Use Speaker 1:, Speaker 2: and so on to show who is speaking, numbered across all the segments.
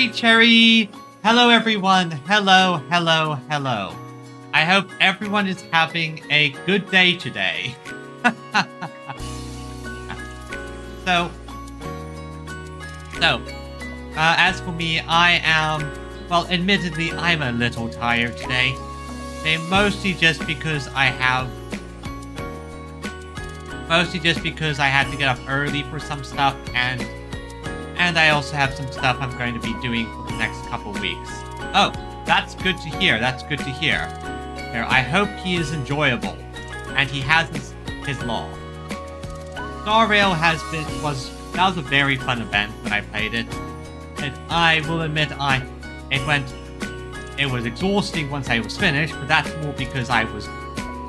Speaker 1: Cherry! Hello everyone, hello. I hope everyone is having a good day today. So, as for me, I am, well, admittedly, I'm a little tired today. Mostly just because I had to get up early for some stuff, and I also have some stuff I'm going to be doing for the next couple weeks. Oh, that's good to hear. Here, I hope he is enjoyable, and he has his law. Star Rail was a very fun event when I played it, and I will admit it was exhausting once I was finished, but that's more because I was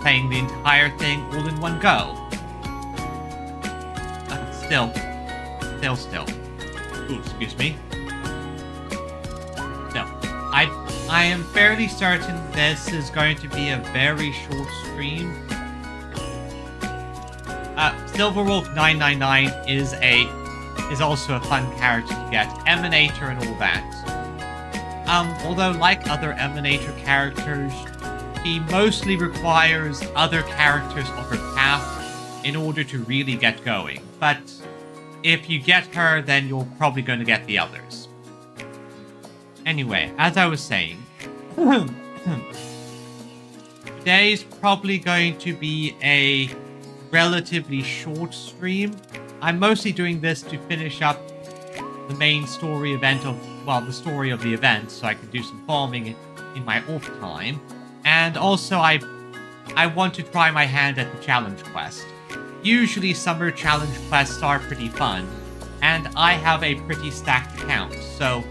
Speaker 1: playing the entire thing all in one go. Still. Ooh, excuse me. No, I am fairly certain this is going to be a very short stream. Silverwolf 999 is also a fun character to get. Emanator and all that. Although like other Emanator characters, he mostly requires other characters of her path in order to really get going. But if you get her, then you're probably going to get the others. Anyway, as I was saying, today's probably going to be a relatively short stream. I'm mostly doing this to finish up the main story event the story of the event, so I can do some farming in my off time. And also, I want to try my hand at the challenge quest. Usually summer challenge quests are pretty fun, and I have a pretty stacked account, so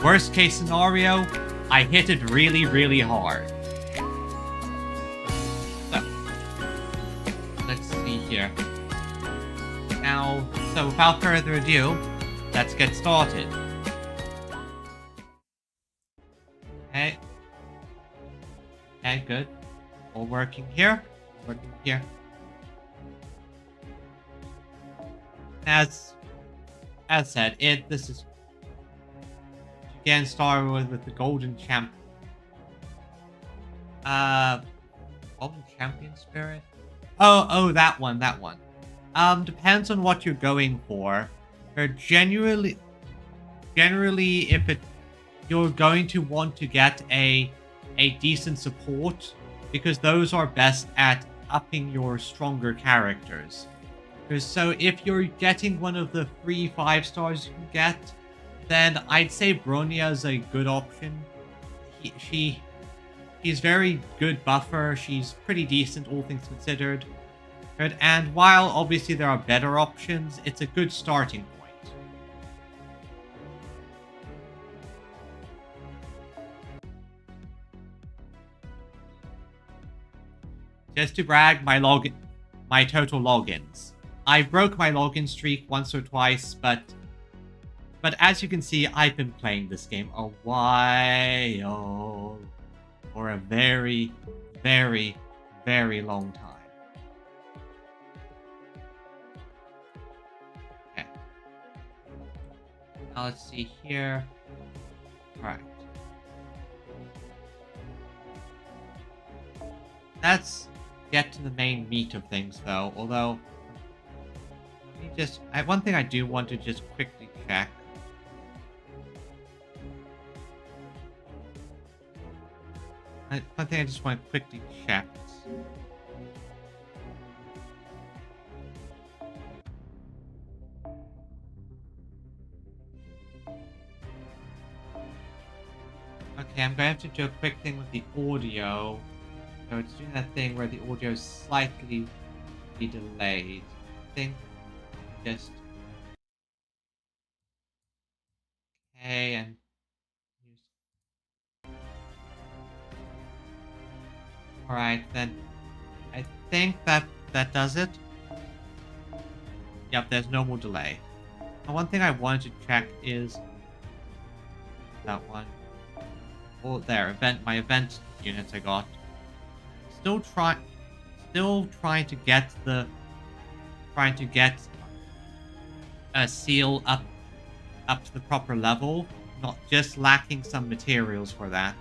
Speaker 1: worst case scenario, I hit it really, really hard. So, let's see here. Now, so without further ado, let's get started. Okay, good. All working here. As said, this is again started with the Golden Champion. Golden Champion Spirit? Oh, that one. Depends on what you're going for. Generally, if you're going to want to get a decent support, because those are best at upping your stronger characters. So if you're getting one of the free 5 stars you can get, then I'd say Bronya is a good option. She's very good buffer. She's pretty decent, all things considered. And while obviously there are better options, it's a good starting point. Just to brag, my total logins. I broke my login streak once or twice, but as you can see, I've been playing this game a while. For a very, very, very long time. Okay. Now let's see here. Alright. Let's get to the main meat of things, though. Although, one thing I do want to just quickly check. One thing I just want to quickly check. Okay, I'm going to have to do a quick thing with the audio. So it's doing that thing where the audio is slightly delayed. I think just okay, and all right, then I think that does it. Yep, there's no more delay. Now, one thing I wanted to check is that one. Oh, there, my event units I got. Still trying to get a seal up to the proper level. Not just lacking some materials for that.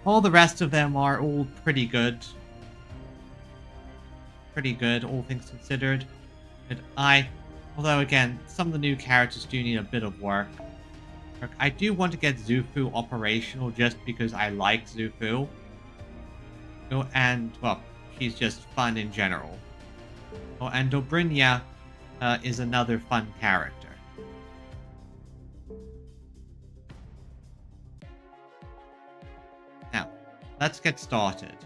Speaker 1: All the rest of them are all pretty good. Pretty good, all things considered. But although again, some of the new characters do need a bit of work. I do want to get Zufu operational just because I like Zufu. Oh, and, well, she's just fun in general. Oh, and Dobrynia is another fun character. Now, let's get started.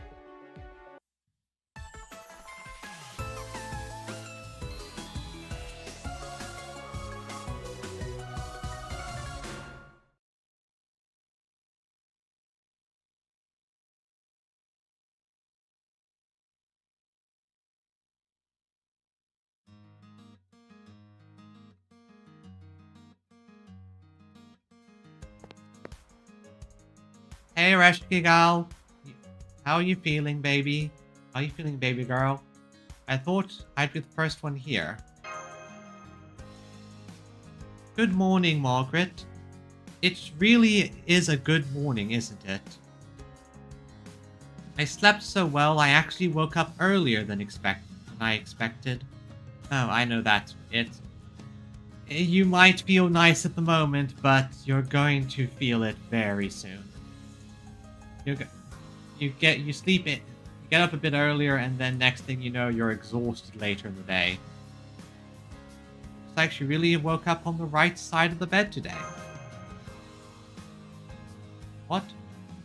Speaker 1: Hey, Reshkigal. How are you feeling, baby? How are you feeling, baby girl? I thought I'd be the first one here. Good morning, Margaret. It really is a good morning, isn't it? I slept so well, I actually woke up earlier than I expected. Oh, I know that's it. You might feel nice at the moment, but you're going to feel it very soon. You get up a bit earlier, and then next thing you know, you're exhausted later in the day. Looks like she really woke up on the right side of the bed today. What?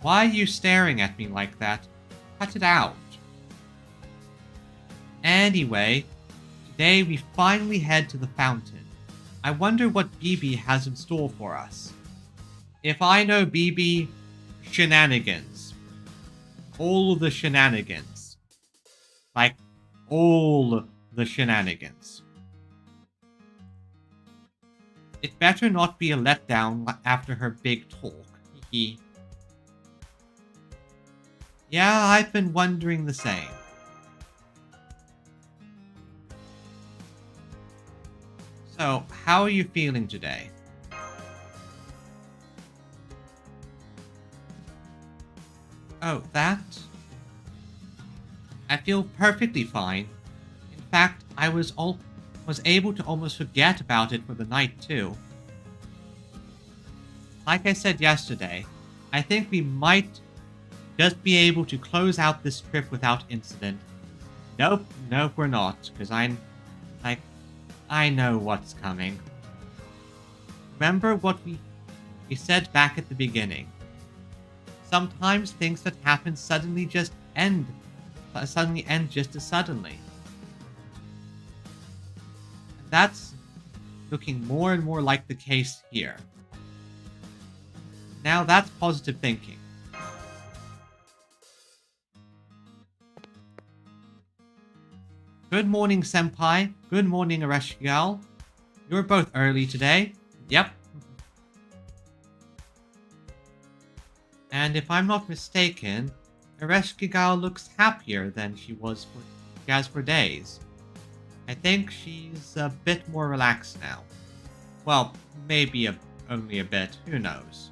Speaker 1: Why are you staring at me like that? Cut it out. Anyway, today we finally head to the fountain. I wonder what BB has in store for us. If I know BB, shenanigans. All of the shenanigans. Like, all the shenanigans. It better not be a letdown after her big talk. Hee. Yeah, I've been wondering the same. So, how are you feeling today? Oh, that? I feel perfectly fine. In fact, I was able to almost forget about it for the night too. Like I said yesterday, I think we might just be able to close out this trip without incident. Nope, we're not, because I know what's coming. Remember what we said back at the beginning. Sometimes things that happen suddenly end just as suddenly. And that's looking more and more like the case here. Now that's positive thinking. Good morning, Senpai. Good morning, Arashkigal. You're both early today. Yep. And if I'm not mistaken, Arashkigal looks happier than she has for days. I think she's a bit more relaxed now. Well, maybe only a bit. Who knows?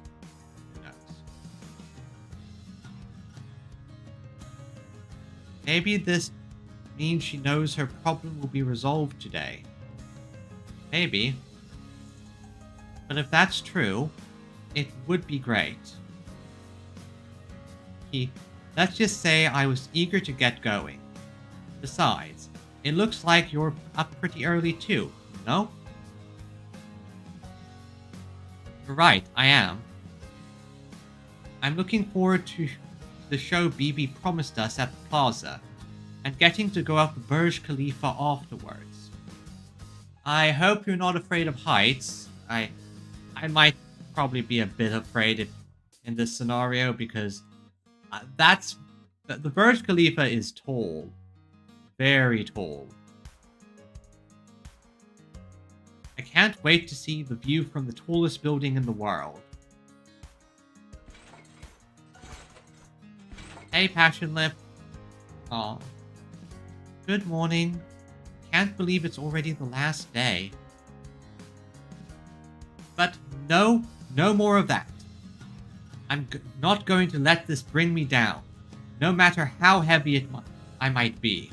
Speaker 1: Maybe this means she knows her problem will be resolved today. Maybe. But if that's true, it would be great. Let's just say I was eager to get going. Besides, it looks like you're up pretty early too, no? You're right, I am. I'm looking forward to the show BB promised us at the plaza, and getting to go up the Burj Khalifa afterwards. I hope you're not afraid of heights. I might probably be a bit afraid in this scenario because the Burj Khalifa is tall. Very tall. I can't wait to see the view from the tallest building in the world. Hey, Passion Lip. Aw. Good morning. Can't believe it's already the last day. But no No more of that. I'm not going to let this bring me down, no matter how heavy I might be.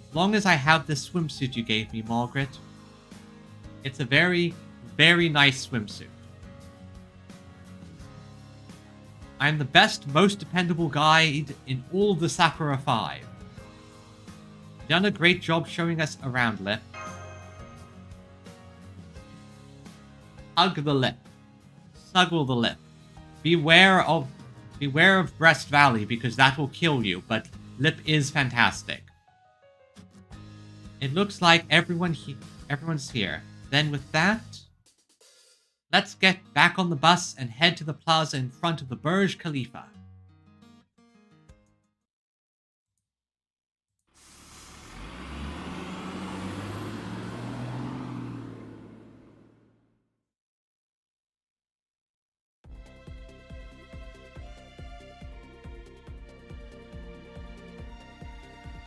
Speaker 1: As long as I have this swimsuit you gave me, Margaret. It's a very, very nice swimsuit. I'm the best, most dependable guide in all of the Sakura 5. You've done a great job showing us around, Lip. Hug the lip. Snuggle the lip. Beware of Breast Valley, because that will kill you, but Lip is fantastic. It looks like everyone's here. Then with that, let's get back on the bus and head to the plaza in front of the Burj Khalifa.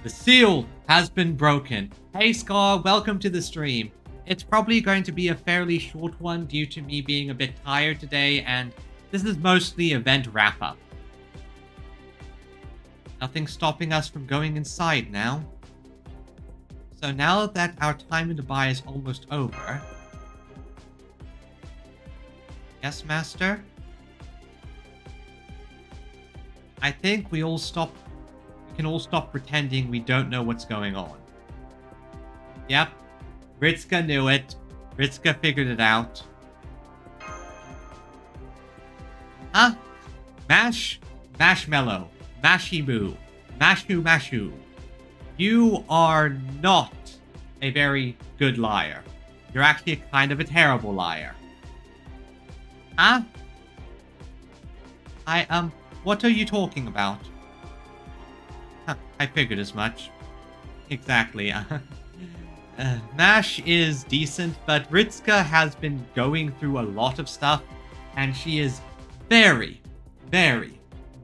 Speaker 1: The seal has been broken. Hey Scar, welcome to the stream. It's probably going to be a fairly short one due to me being a bit tired today, and this is mostly event wrap-up. Nothing stopping us from going inside now. So now that our time in Dubai is almost over... Yes, Master? I think we can all stop pretending we don't know what's going on. Yep. Ritsuka knew it. Ritsuka figured it out. Huh? Marshmallow. Mashimu. Mashu. You are not a very good liar. You're actually kind of a terrible liar. Huh? What are you talking about? Huh, I figured as much. Exactly. Mash is decent, but Ritsuka has been going through a lot of stuff, and she is very, very,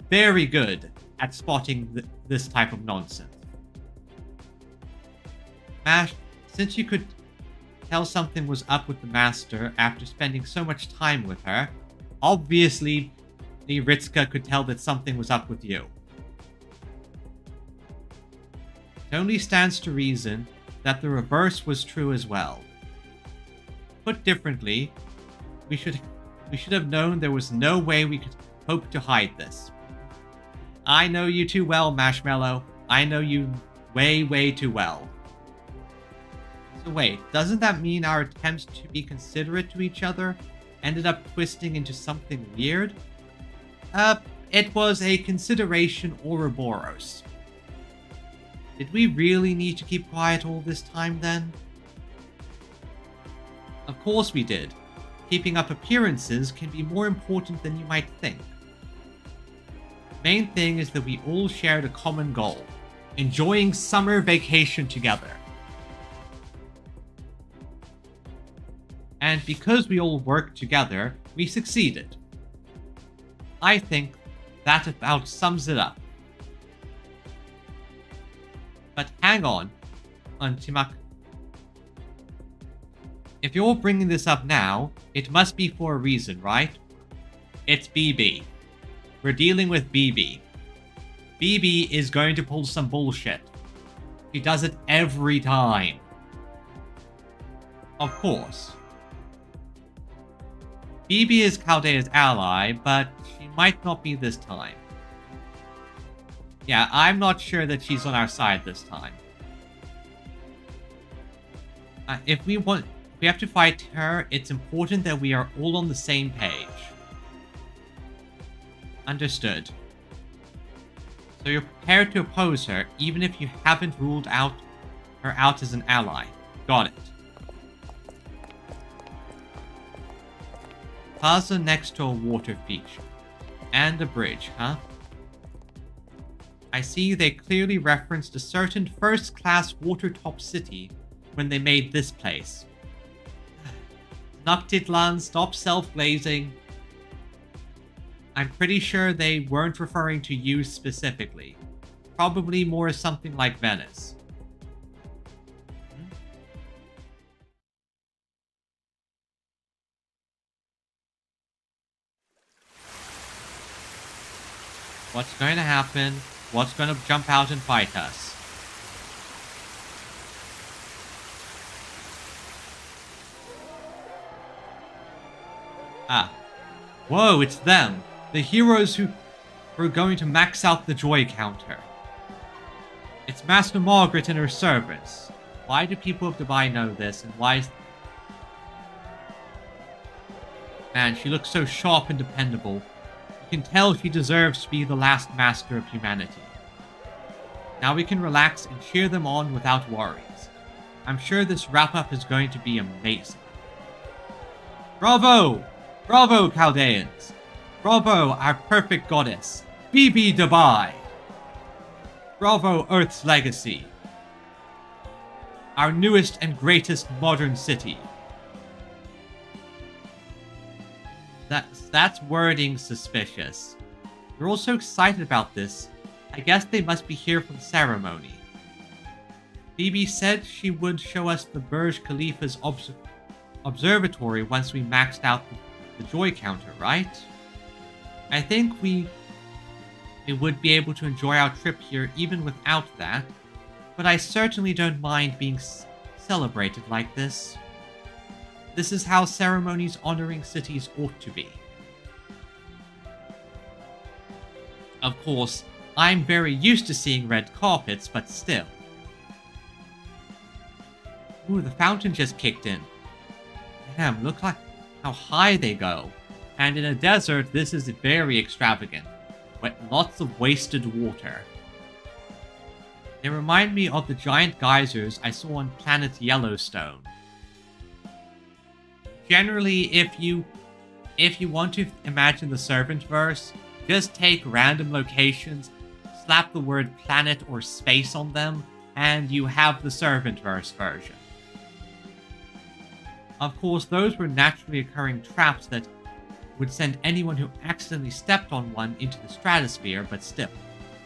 Speaker 1: very good at spotting this type of nonsense. Mash, since you could tell something was up with the Master after spending so much time with her, obviously the Ritsuka could tell that something was up with you. It only stands to reason that the reverse was true as well. Put differently, we should have known there was no way we could hope to hide this. I know you too well, Marshmallow. I know you way, way too well. So wait, doesn't that mean our attempts to be considerate to each other ended up twisting into something weird? It was a consideration Ouroboros. Did we really need to keep quiet all this time then? Of course we did. Keeping up appearances can be more important than you might think. The main thing is that we all shared a common goal. Enjoying summer vacation together. And because we all worked together, we succeeded. I think that about sums it up. But hang on, Timak. If you're bringing this up now, it must be for a reason, right? It's BB. We're dealing with BB. BB is going to pull some bullshit. She does it every time. Of course. BB is Chaldea's ally, but she might not be this time. Yeah, I'm not sure that she's on our side this time. If we have to fight her, it's important that we are all on the same page. Understood. So you're prepared to oppose her, even if you haven't ruled her out as an ally. Got it. Plaza next to a water feature. And a bridge, huh? I see they clearly referenced a certain first-class water-top city when they made this place. Noctitlan, stop self-glazing. I'm pretty sure they weren't referring to you specifically. Probably more something like Venice. What's going to happen? What's going to jump out and fight us? Ah. Whoa, it's them. The heroes who are going to max out the joy counter. It's Master Margaret and her servants. Why do people of Dubai know this, and why is... Man, she looks so sharp and dependable. You can tell she deserves to be the last master of humanity. Now we can relax and cheer them on without worries. I'm sure this wrap-up is going to be amazing. Bravo! Bravo, Chaldeans! Bravo, our perfect goddess, BB Dubai! Bravo, Earth's legacy! Our newest and greatest modern city. That's wording suspicious. We're all so excited about this. I guess they must be here for the ceremony. BB said she would show us the Burj Khalifa's observatory once we maxed out the joy counter, right? I think we would be able to enjoy our trip here even without that, but I certainly don't mind being celebrated like this. This is how ceremonies honoring cities ought to be. Of course, I'm very used to seeing red carpets, but still. Ooh, the fountain just kicked in. Damn, look like how high they go. And in a desert, this is very extravagant. With lots of wasted water. They remind me of the giant geysers I saw on planet Yellowstone. Generally, if you want to imagine the servant verse, just take random locations, slap the word planet or space on them, and you have the servant verse version. Of course, those were naturally occurring traps that would send anyone who accidentally stepped on one into the stratosphere, but still.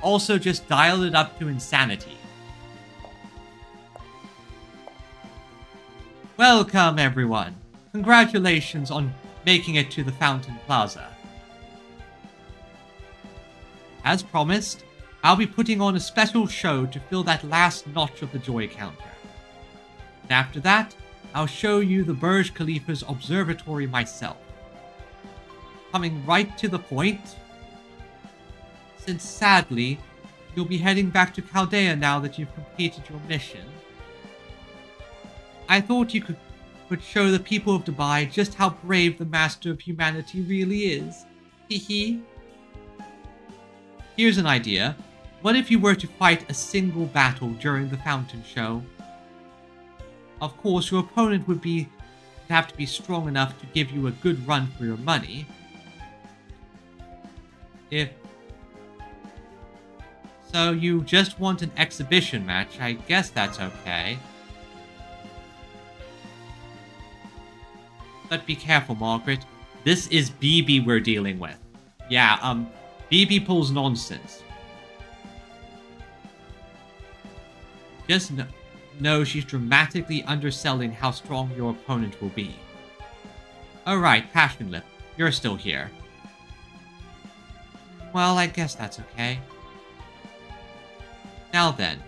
Speaker 1: Also, just dial it up to insanity. Welcome, everyone. Congratulations on making it to the Fountain Plaza. As promised, I'll be putting on a special show to fill that last notch of the joy counter. And after that, I'll show you the Burj Khalifa's observatory myself. Coming right to the point, since sadly, you'll be heading back to Chaldea now that you've completed your mission. I thought you could show the people of Dubai just how brave the Master of Humanity really is. Hehe. Here's an idea. What if you were to fight a single battle during the fountain show? Of course, your opponent would have to be strong enough to give you a good run for your money. So you just want an exhibition match, I guess that's okay. But be careful, Margaret. This is BB we're dealing with. Yeah, BB pulls nonsense. Just know she's dramatically underselling how strong your opponent will be. Alright, Passionlip, you're still here. Well, I guess that's okay. Now then,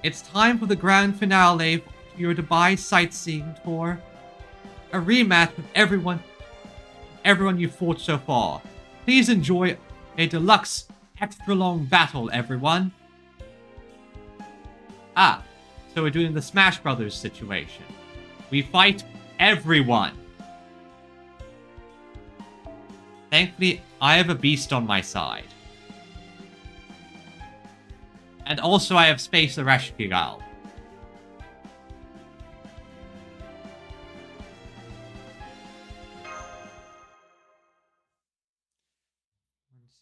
Speaker 1: it's time for the grand finale to your Dubai sightseeing tour. A rematch with everyone you fought so far. Please enjoy a deluxe, extra long battle, everyone. Ah, so we're doing the Smash Brothers situation. We fight everyone. Thankfully, I have a beast on my side. And also I have Space Ereshkigal. 1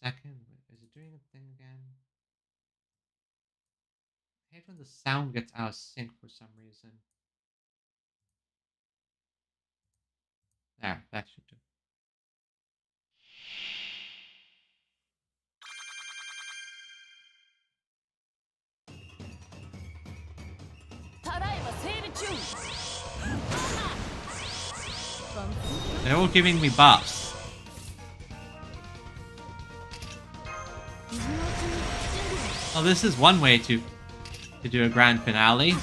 Speaker 1: second. Is it doing a thing again? I hate when the sound gets out of sync for some reason. There, that should do. They're all giving me buffs. Well, this is one way to do a grand finale.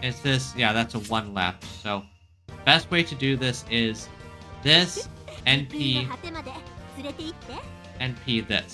Speaker 1: Is this? Yeah, that's a 1 left. So, best way to do this is this, NP, NP this.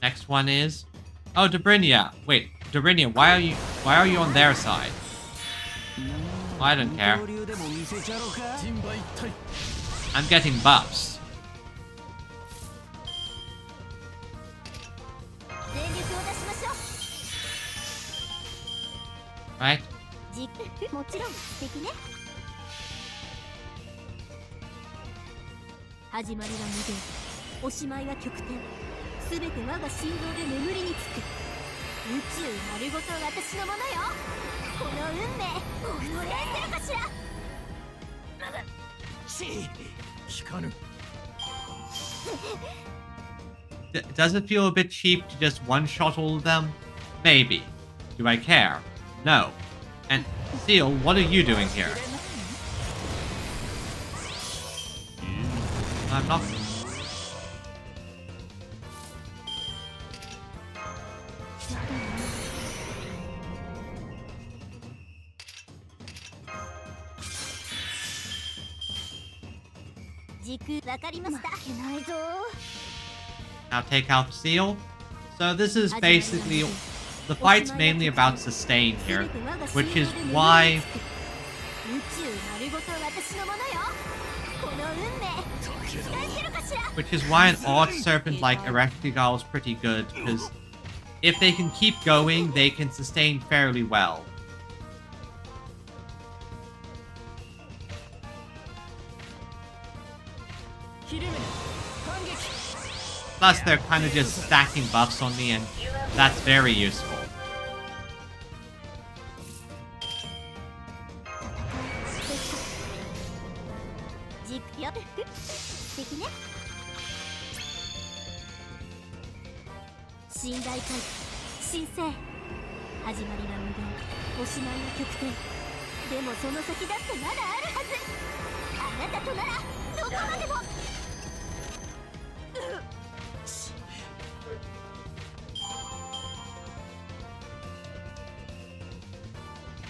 Speaker 1: Next one is, oh, Dobrinia. Wait, Dobrinia, why are you on their side? Well, I don't care. I'm getting buffs. Right? Does it feel a bit cheap to just one-shot all of them? Maybe. Do I care? No. And Seal, what are you doing here? I'm not. Now take out Seal. So this is basically, the fight's mainly about sustain here, which is why an Odd Serpent like Erectigal is pretty good, because if they can keep going, they can sustain fairly well. Plus, they're kind of just stacking buffs on me, and that's very useful.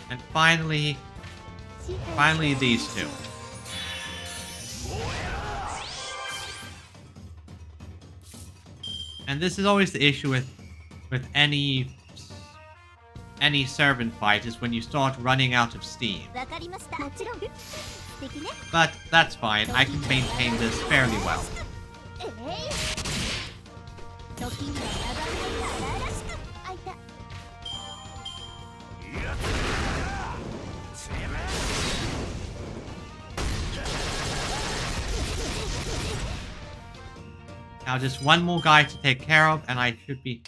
Speaker 1: And finally these two. And this is always the issue with any servant fight, is when you start running out of steam. But that's fine, I can maintain this fairly well. Now just one more guy to take care of, and I should be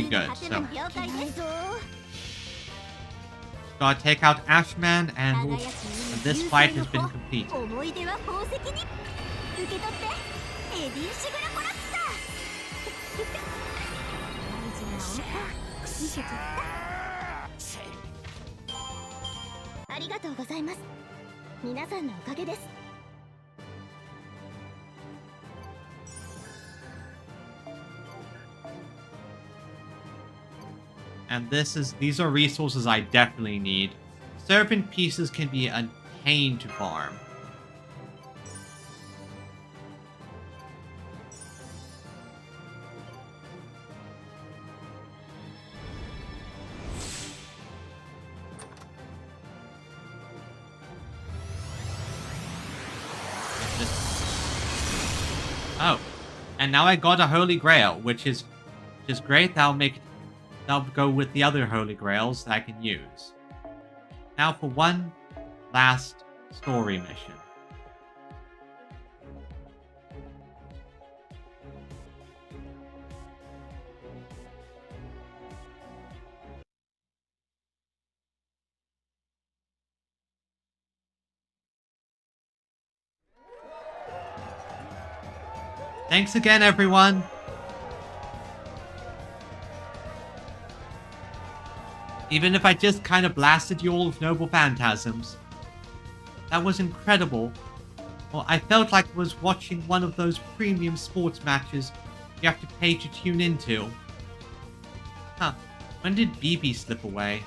Speaker 1: good. So gotta take out Ashman, and this fight has been completed. And these are resources I definitely need. Serpent pieces can be a pain to farm. Oh, and now I got a Holy Grail, which is great. That'll I'll go with the other Holy Grails that I can use. Now for one last story mission. Thanks again, everyone! Even if I just kind of blasted you all with noble phantasms. That was incredible. Well, I felt like I was watching one of those premium sports matches you have to pay to tune into. Huh. When did BB slip away?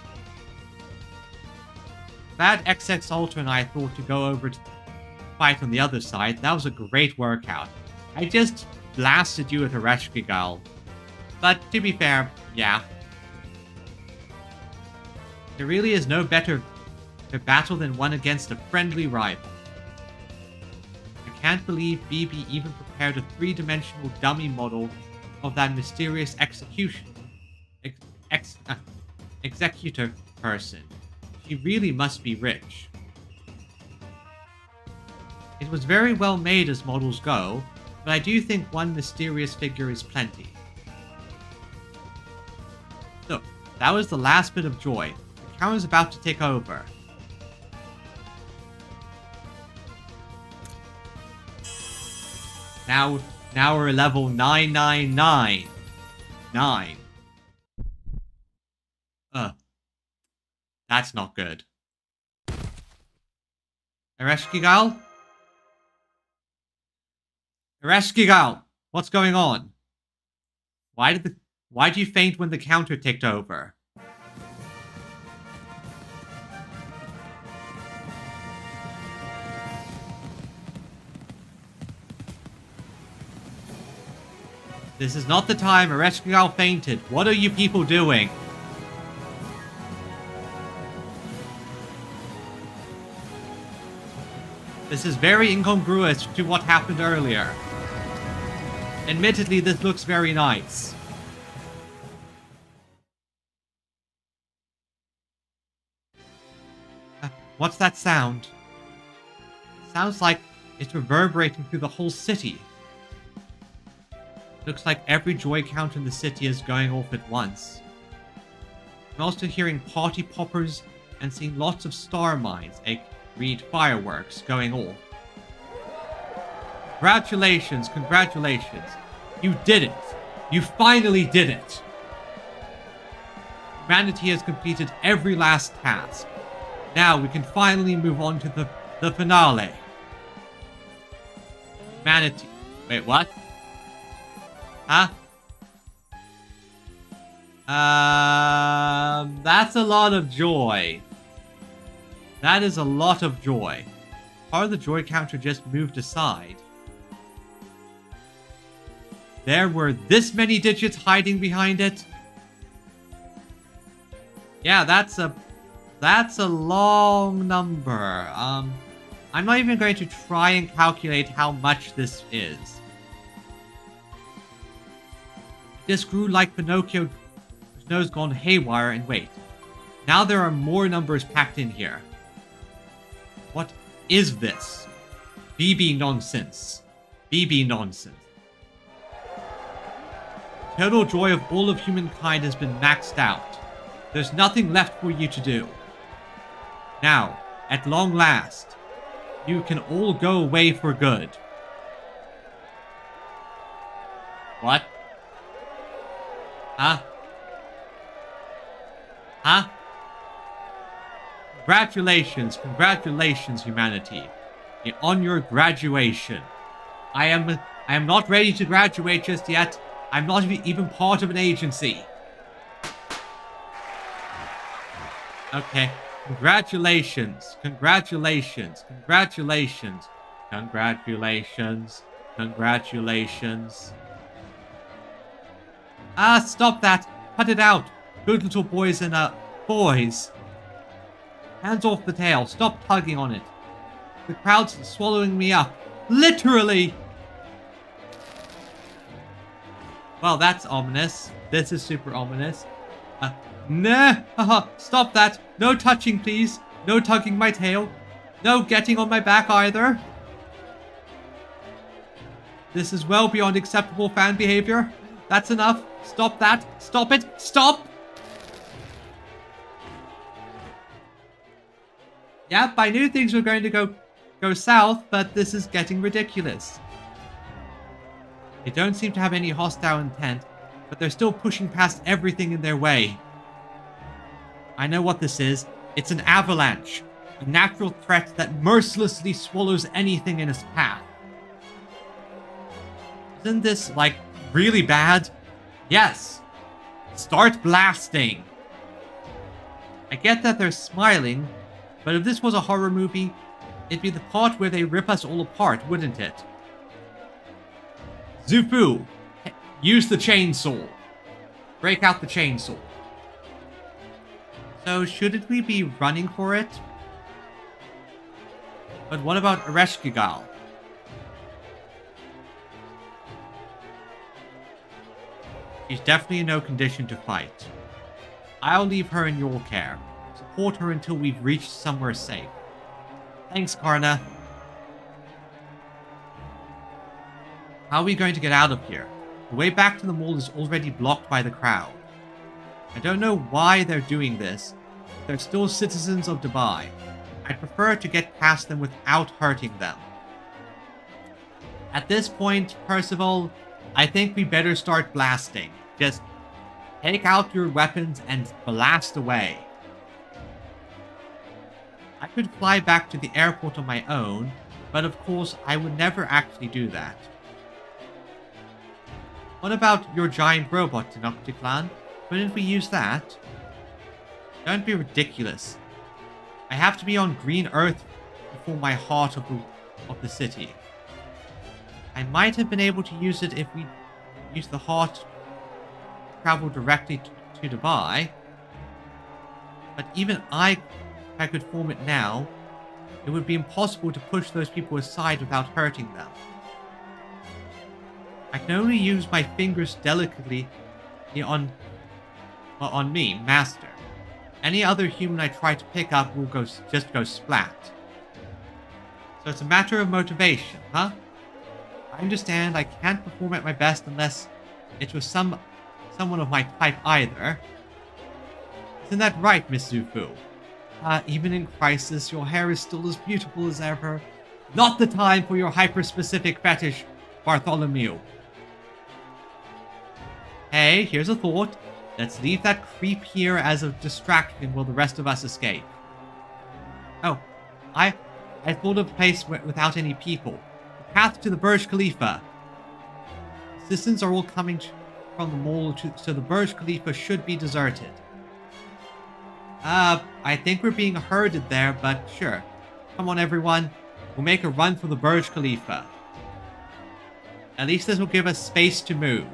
Speaker 1: Bad XX Ultra and I thought to go over to fight on the other side. That was a great workout. I just blasted you with a Reshkigal. But to be fair, yeah. There really is no better battle than one against a friendly rival. I can't believe BB even prepared a three-dimensional dummy model of that mysterious executor person. She really must be rich. It was very well made as models go, but I do think one mysterious figure is plenty. So, that was the last bit of joy. The count is about to take over. Now we're level 999. 9. That's not good. Ereshkigal? Ereshkigal! What's going on? Why do you faint when the counter ticked over? This is not the time. Ereshkigal fainted. What are you people doing? This is very incongruous to what happened earlier. Admittedly, this looks very nice. What's that sound? Sounds like it's reverberating through the whole city. Looks like every joy count in the city is going off at once. I'm also hearing party poppers and seeing lots of star mines, read fireworks, going off. Congratulations, congratulations. You did it. You finally did it. Humanity has completed every last task. Now we can finally move on to the finale. Humanity... Wait, what? Huh? That's a lot of joy. That is a lot of joy. Part of the joy counter just moved aside. There were this many digits hiding behind it. Yeah, that's a long number. I'm not even going to try and calculate how much this is. This grew like Pinocchio, whose nose gone haywire, and wait. Now there are more numbers packed in here. What is this? BB nonsense. BB nonsense. Total joy of all of humankind has been maxed out. There's nothing left for you to do. Now, at long last, you can all go away for good. What? Huh? Huh? Congratulations, congratulations, humanity. On your graduation. I am not ready to graduate just yet. I'm not even part of an agency. Okay. Congratulations. Congratulations. Congratulations. Congratulations. Congratulations. Ah, stop that. Cut it out. Good little boys and, boys. Hands off the tail. Stop tugging on it. The crowd's swallowing me up. Literally! Well, that's ominous. This is super ominous. Nah, haha, stop that. No touching, please. No tugging my tail. No getting on my back either. This is well beyond acceptable fan behavior. That's enough. Stop that. Stop it. Stop! Yep, I knew things were going to go south, but this is getting ridiculous. They don't seem to have any hostile intent, but they're still pushing past everything in their way. I know what this is. It's an avalanche. A natural threat that mercilessly swallows anything in its path. Isn't this, like, really bad? Yes. Start blasting. I get that they're smiling, but if this was a horror movie, it'd be the part where they rip us all apart, wouldn't it? Zufu, use the chainsaw. Break out the chainsaw. So, shouldn't we be running for it? But what about Ereshkigal? She's definitely in no condition to fight. I'll leave her in your care. Support her until we've reached somewhere safe. Thanks, Karna. How are we going to get out of here? The way back to the mall is already blocked by the crowd. I don't know why they're doing this. They're still citizens of Dubai. I'd prefer to get past them without hurting them. At this point, Percival, I think we better start blasting. Just take out your weapons and blast away. I could fly back to the airport on my own, but of course I would never actually do that. What about your giant robot, Tenochtitlan? Couldn't we use that? Don't be ridiculous. I have to be on green earth before my heart of the city. I might have been able to use it if we used the heart to travel directly to Dubai. But even if I could form it now, it would be impossible to push those people aside without hurting them. I can only use my fingers delicately on me, Master. Any other human I try to pick up will just go splat. So it's a matter of motivation, huh? I understand I can't perform at my best unless it was someone of my type either. Isn't that right, Miss Zufu? Even in crisis, your hair is still as beautiful as ever. Not the time for your hyper-specific fetish, Bartholomew. Hey, here's a thought. Let's leave that creep here as a distraction while the rest of us escape. Oh, I thought of a place without any people. The path to the Burj Khalifa. Citizens are all coming from the mall, so the Burj Khalifa should be deserted. I think we're being herded there, but sure. Come on, everyone. We'll make a run for the Burj Khalifa. At least this will give us space to move.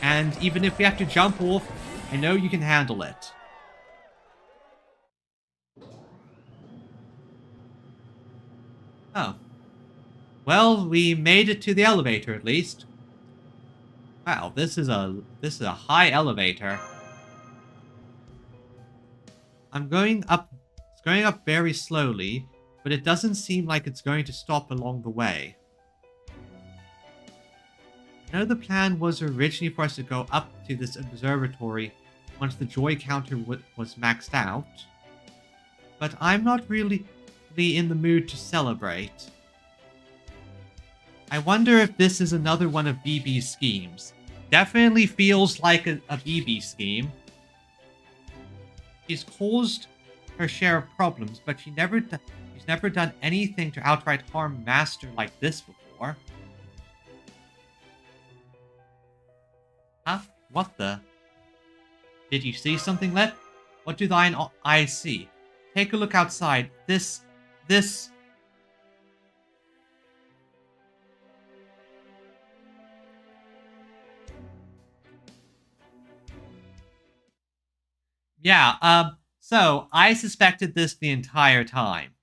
Speaker 1: And even if we have to jump off, I know you can handle it. Oh. Well, we made it to the elevator at least. Wow, this is a high elevator. It's going up very slowly, but it doesn't seem like it's going to stop along the way. I know the plan was originally for us to go up to this observatory once the joy counter was maxed out, but I'm not really in the mood to celebrate. I wonder if this is another one of BB's schemes. Definitely feels like a BB scheme. She's caused her share of problems, but she's never done anything to outright harm Master like this before. Huh? What the? Did you see something, Let? What do thine eyes see? Take a look outside. This... Yeah, so I suspected this the entire time.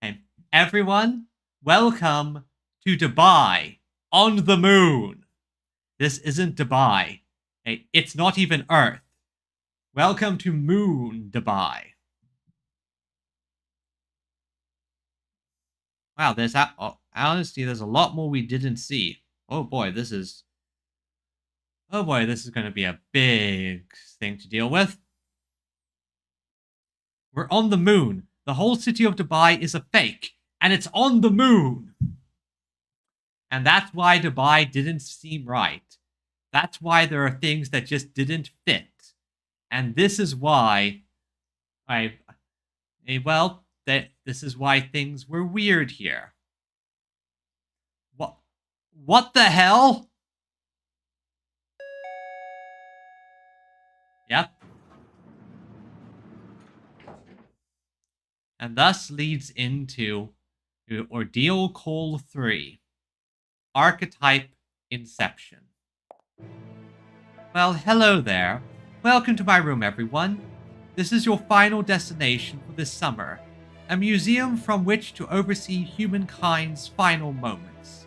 Speaker 1: And everyone, welcome to Dubai, on the moon. This isn't Dubai. Okay? It's not even Earth. Welcome to Moon Dubai. Wow, honestly, there's a lot more we didn't see. Oh boy, this is going to be a big thing to deal with. We're on the moon. The whole city of Dubai is a fake, and it's on the moon. And that's why Dubai didn't seem right. That's why there are things that just didn't fit. And this is why this is why things were weird here. What the hell? Yep. And thus leads into Ordeal Call 3. Archetype Inception. Well, hello there. Welcome to my room, everyone. This is your final destination for this summer. A museum from which to oversee humankind's final moments.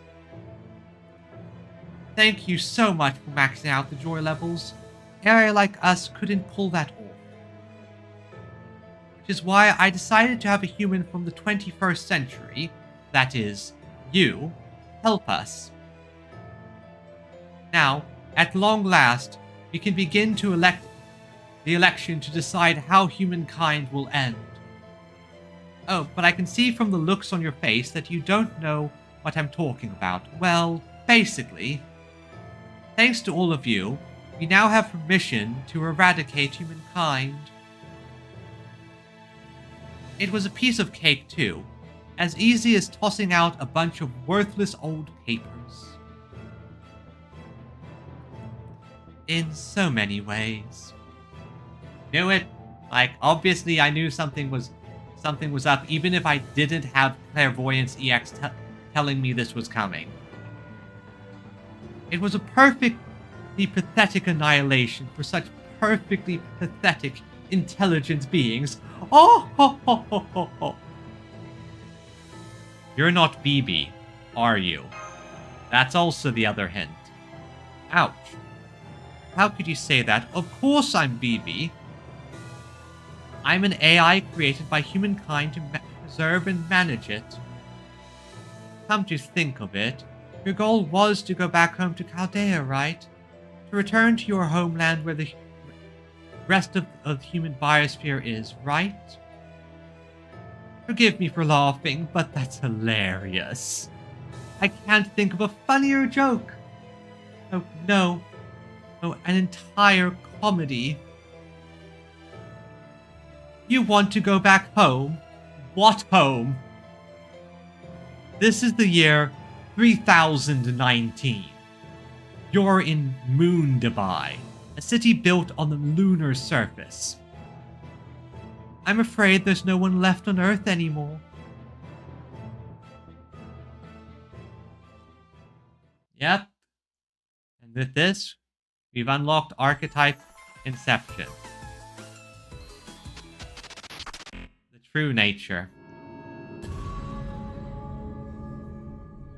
Speaker 1: Thank you so much for maxing out the joy levels. An area like us couldn't pull that off. Which is why I decided to have a human from the 21st century, that is, you, help us. Now, at long last, we can begin to elect the election to decide how humankind will end. Oh, but I can see from the looks on your face that you don't know what I'm talking about. Well, basically, thanks to all of you, we now have permission to eradicate humankind. It was a piece of cake, too. As easy as tossing out a bunch of worthless old papers. In so many ways. Knew it. Like, obviously I knew something was up, even if I didn't have Clairvoyance EX telling me this was coming. It was a perfectly pathetic annihilation for such perfectly pathetic, intelligent beings. Oh, ho, ho, ho, ho, ho. You're not BB, are you? That's also the other hint. Ouch. How could you say that? Of course I'm BB. I'm an AI created by humankind to preserve and manage it. Come to think of it, your goal was to go back home to Chaldea, right? To return to your homeland where the rest of the human biosphere is, right? Forgive me for laughing, but that's hilarious. I can't think of a funnier joke. Oh, no. Oh, an entire comedy. You want to go back home? What home? This is the year 3019. You're in Moon Dubai, a city built on the lunar surface. I'm afraid there's no one left on Earth anymore. Yep. And with this, we've unlocked Archetype Inception. The true nature.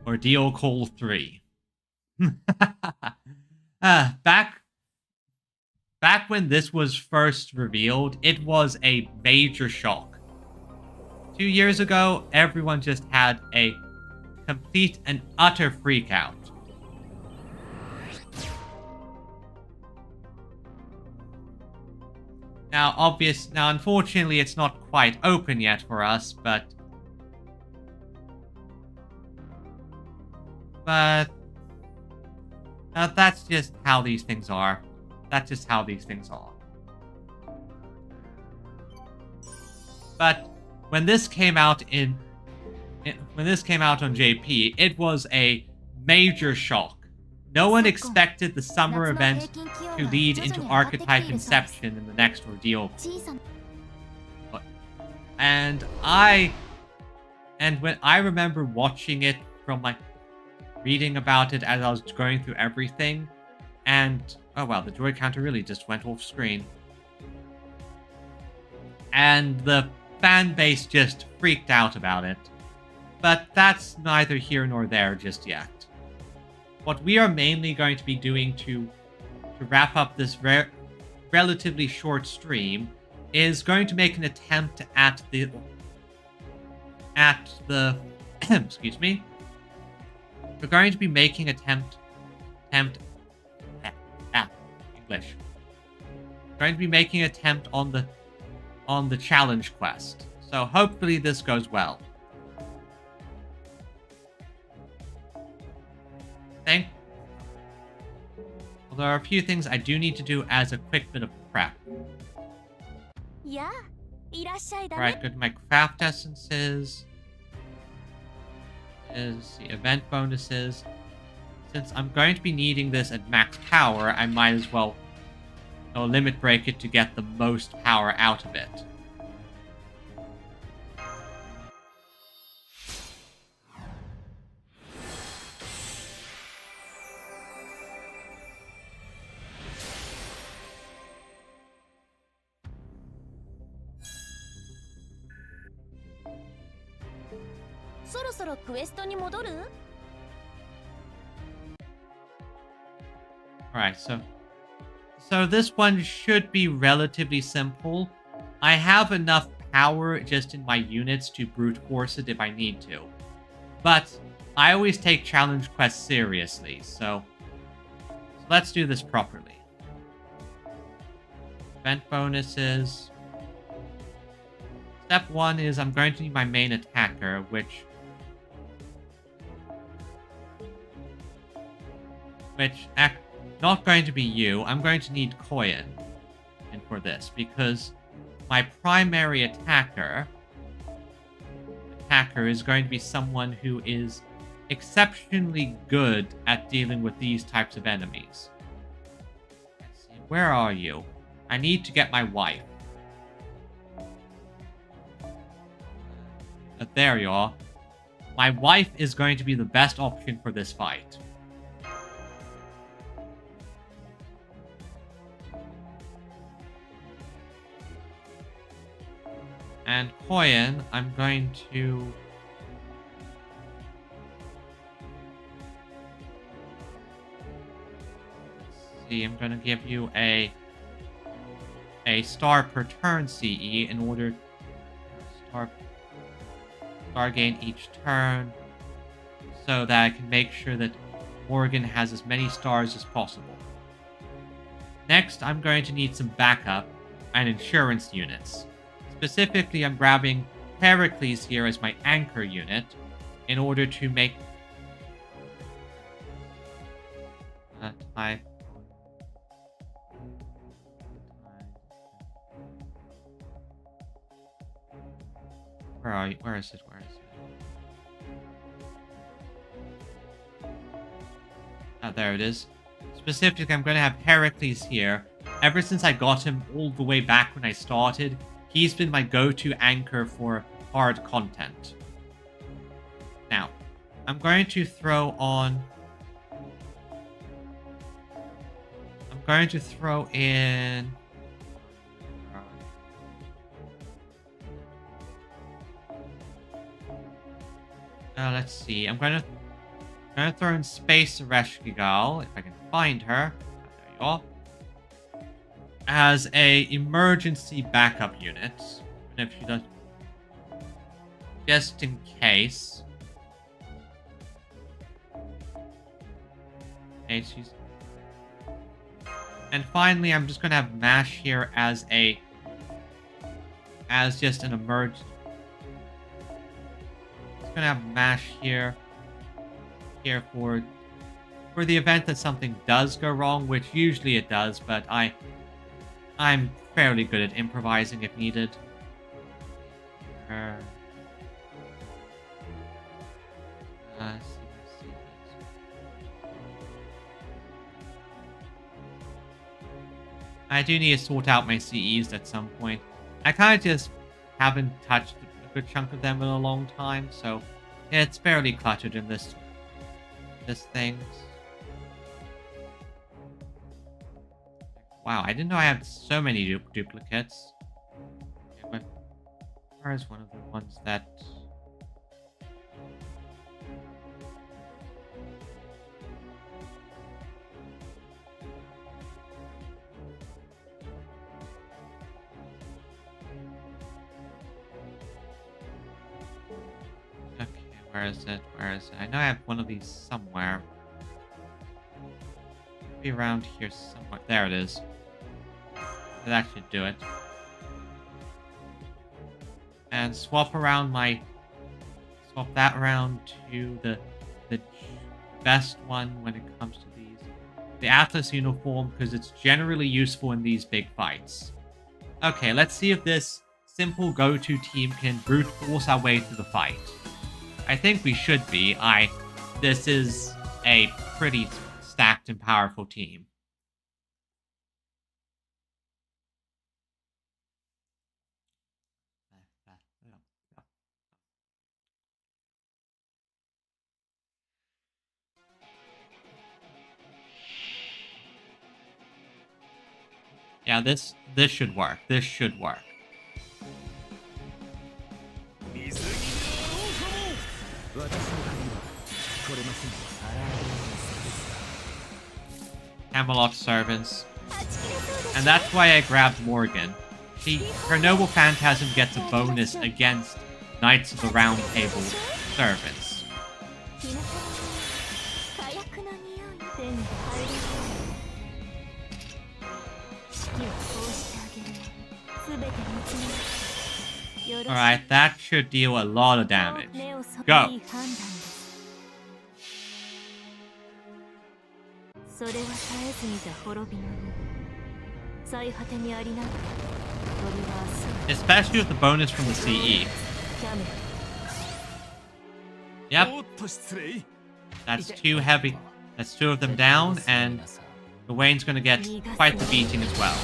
Speaker 1: Ordeal Call 3. Back when this was first revealed, it was a major shock. 2 years ago, everyone just had a complete and utter freakout. Now, unfortunately, it's not quite open yet for us, but that's just how these things are. That's just how these things are. But when this came out on JP, it was a major shock. No one expected the summer event to lead into Archetype Inception in the next ordeal. And when I remember watching it from reading about it as I was going through everything, and oh wow, the joy counter really just went off screen. And the fan base just freaked out about it. But that's neither here nor there just yet. What we are mainly going to be doing to wrap up this relatively short stream is going to make an attempt at the excuse me. We're going to be making attempt English. We're going to be making an attempt on the challenge quest. So hopefully this goes well. Well, there are a few things I do need to do as a quick bit of prep. Alright, go to my craft essences. Is the event bonuses. Since I'm going to be needing this at max power, I might as well limit break it to get the most power out of it. Alright, so this one should be relatively simple. I have enough power just in my units to brute force it if I need to. But I always take challenge quests seriously, so let's do this properly. Event bonuses. Step 1 is I'm going to need my main attacker, which not going to be you. I'm going to need Koyan for this, because my primary attacker is going to be someone who is exceptionally good at dealing with these types of enemies. Let's see, where are you? I need to get my wife. There you are. My wife is going to be the best option for this fight. And Koyan, I'm going to... Let's see, I'm going to give you a star per turn CE in order... Star gain each turn, so that I can make sure that Morgan has as many stars as possible. Next, I'm going to need some backup and insurance units. Specifically, I'm grabbing Heracles here as my anchor unit in order to make Where are you? Where is it? Oh, there it is. Specifically, I'm going to have Heracles here. Ever since I got him all the way back when I started, he's been my go-to anchor for hard content. Now, I'm going to throw in... let's see. I'm gonna throw in Space Reshkigal, if I can find her. There you are. As a emergency backup unit. And if she does, just in case. Okay, she's. And finally, I'm just gonna have Mash here as just an emergency. Gonna have Mash here for the event that something does go wrong, which usually it does, but I'm fairly good at improvising if needed. I do need to sort out my CEs at some point. I kind of just haven't touched a good chunk of them in a long time, so it's fairly cluttered in this thing. Wow, I didn't know I had so many duplicates. Okay, but where is one of the ones that... Where is it? Where is it? I know I have one of these somewhere. Be around here somewhere. There it is. That should do it. And swap that around to the best one when it comes to these. The Atlas uniform, because it's generally useful in these big fights. Okay, let's see if this simple go-to team can brute force our way through the fight. I think we should be. This is a pretty stacked and powerful team. Yeah, this should work. This should work. Camelot servants. And that's why I grabbed Morgan. Her Noble Phantasm gets a bonus against Knights of the Round Table servants. Alright, that should deal a lot of damage. Go! Especially with the bonus from the CE. Yep. That's too heavy. That's two of them down, and Gawain's gonna get quite the beating as well.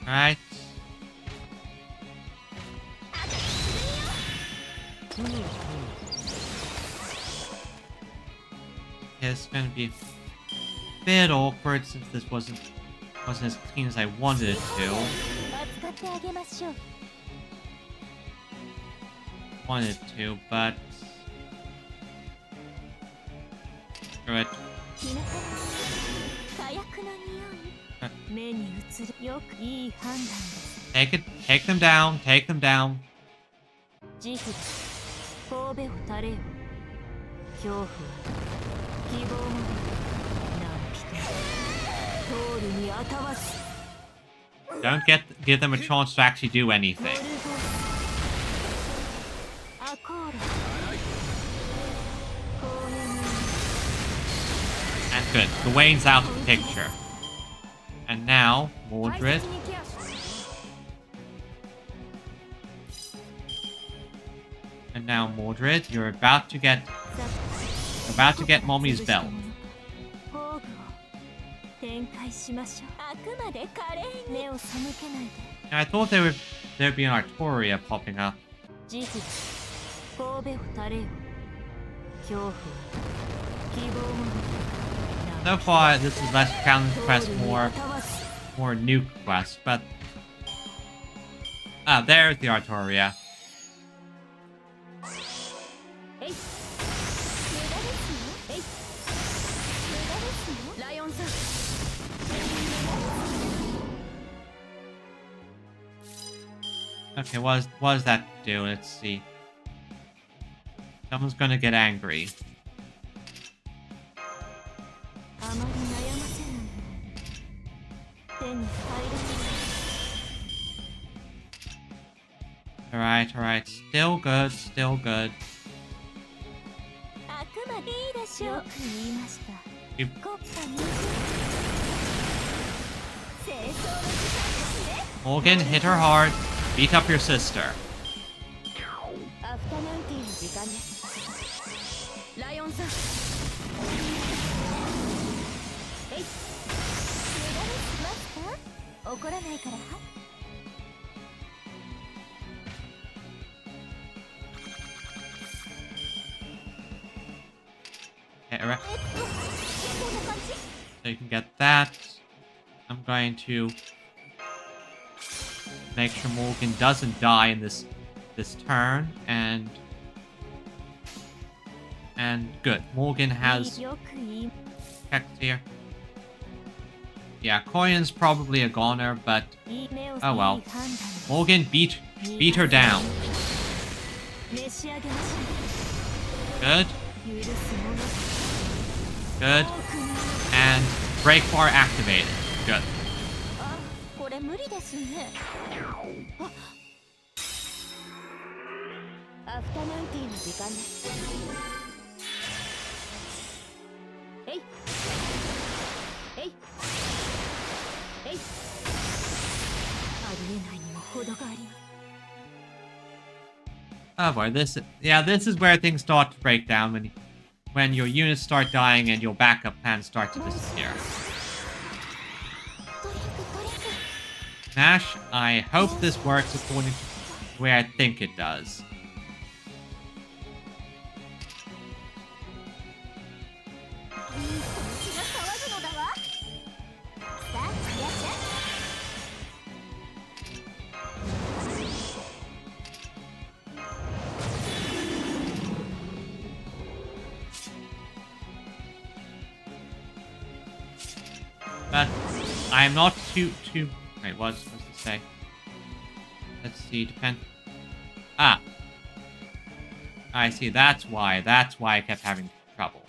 Speaker 1: Alright. It's gonna be a bit awkward since this wasn't as clean as I wanted it to. But screw it. Take them down, take them down. Don't give them a chance to actually do anything. And good, Gawain's out of the picture. And now, Mordred. And now, Mordred, you're about to get Mommy's belt. Now, I thought there'd be an Artoria popping up. So far, this is less challenge quest, more nuke quest, but there's the Artoria. Okay, what does that do? Let's see. Someone's gonna get angry. Alright. Still good, still good. Morgan, hit her hard. Beat up your sister. Okay, so you can get that. I'm going to make sure Morgan doesn't die in this turn, and And good. Morgan has checked here. Yeah, Koyan's probably a goner, but oh well. Morgan beat her down. Good. Good. And break bar activated. Good. Oh boy, this is where things start to break down when your units start dying and your backup plans start to disappear. Nash, I hope this works according to the way I think it does. But I am not too... Wait, what was I supposed to say? Let's see, depend... Ah. I see, that's why I kept having trouble.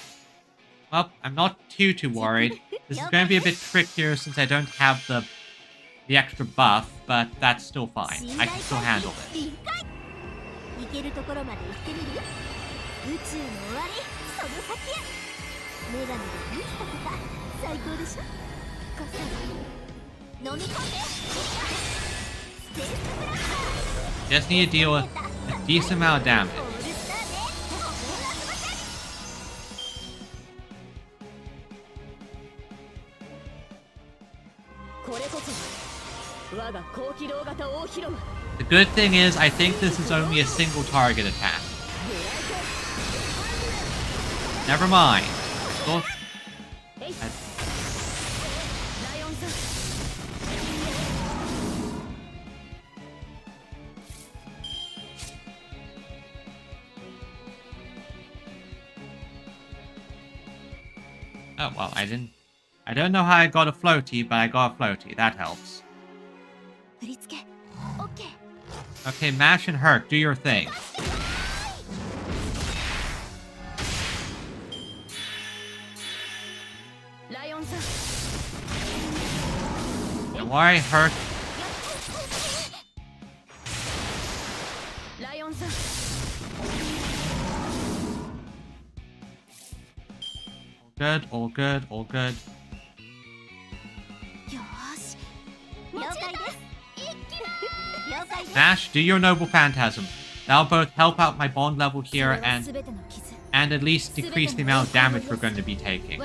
Speaker 1: Well, I'm not too worried. This is going to be a bit trickier since I don't have the extra buff, but that's still fine. I can still handle it. Just need to deal with a decent amount of damage. The good thing is, I think this is only a single target attack. Never mind. Oh, well, I don't know how I got a floaty, but I got a floaty. That helps. Okay, Mash and Herc, do your thing. Don't worry, Herc. Good, all good, all good. Nash, do your Noble Phantasm. That'll both help out my bond level here and at least decrease the amount of damage we're going to be taking.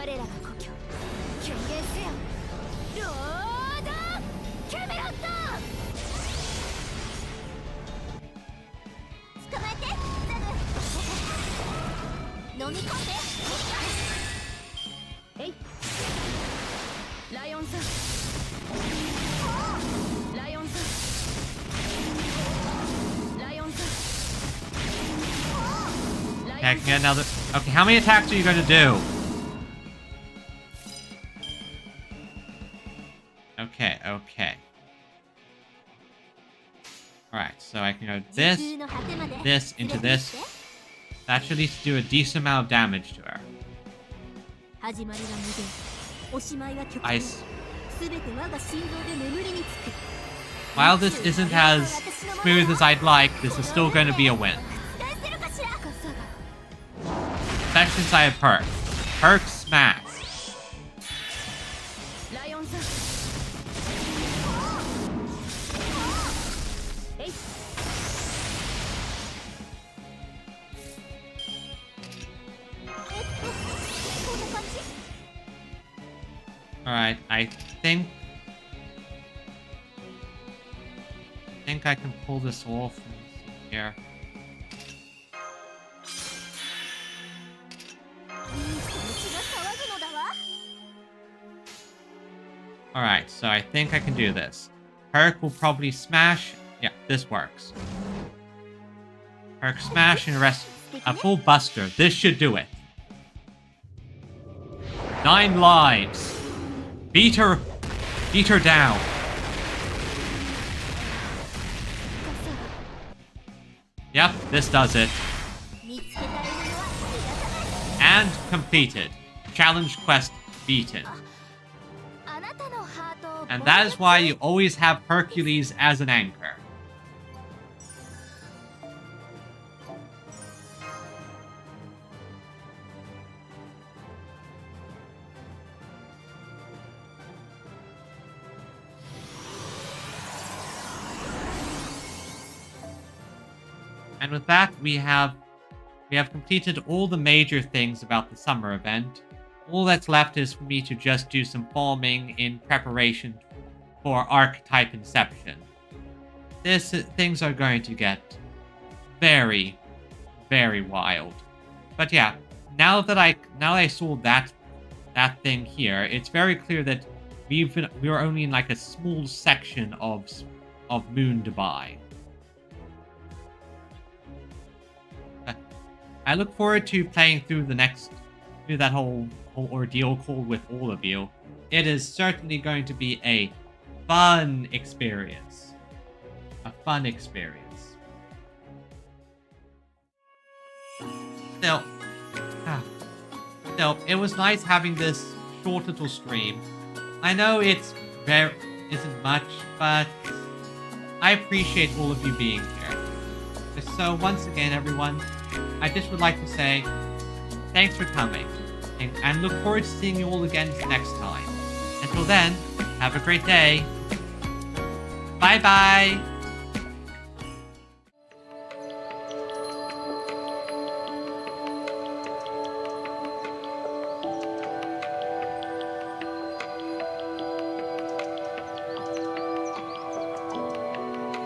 Speaker 1: Okay, I can get another... Okay, how many attacks are you going to do? Okay, okay. Alright, so I can go this into this. That should at least do a decent amount of damage to her. While this isn't as smooth as I'd like, this is still going to be a win. Especially since I have Perk. Perk smash. Alright, I think I can pull this off here. Alright, so I think I can do this. Herc will probably smash. Yeah, this works. Herc smash and rest. A full buster. This should do it. 9 lives. Beat her down. Yep, this does it. And completed. Challenge quest beaten. And that is why you always have Hercules as an anchor. And with that, we have completed all the major things about the summer event. All that's left is for me to just do some farming in preparation for archetype inception. Things are going to get very, very wild. But yeah, now that I saw that thing here, it's very clear that we are only in like a small section of Moon Dubai. I look forward to playing through that whole ordeal call with all of you. It is certainly going to be a fun experience. A fun experience. Still, it was nice having this short little stream. I know isn't much, but I appreciate all of you being here. So once again, everyone, I just would like to say thanks for coming, and look forward to seeing you all again next time. Until then, have a great day. Bye-bye.